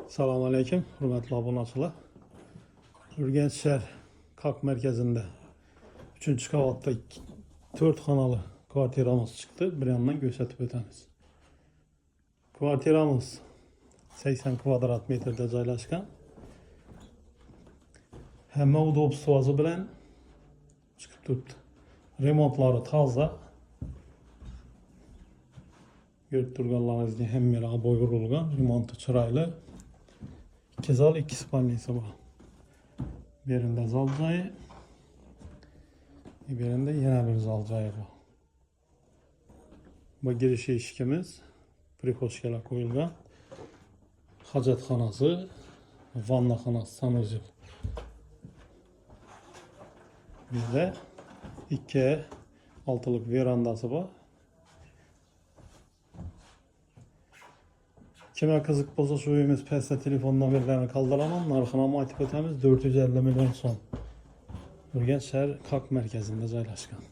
Selamun Aleyküm, hürmetli abunəçilər. Ürgənc şəhər Kalk mərkəzində 3-cü qavatda 4 xanalı kvartiramız çıxdı. Bir yandan göstərib ötəniz. Kvartiramız 80 kvadrat metrdə yerləşən. Həmmə udobstvası bilən çıxıb durubdu. Remontları taza. Görüb durğanlarınız deyə həm belə aboy vurulğan, remontu çıraylı. 2 zal 2 spalnisi var. Birində zalcayı, birində yenə bir zalcayı var. Bu giriş eşikimiz prixoşkələ qoyulğan. Hacətxanası, vannaxanası, sanuzel. Bir də 2 altılıq verandası var. Kimə qızıq bolsa şu evimiz pəsdə telefondan veriləni qaldıramam. Narxına aytib ötəmiz 450 milyon son. Ürgənc şəhər Kalk mərkəzində yerləşən.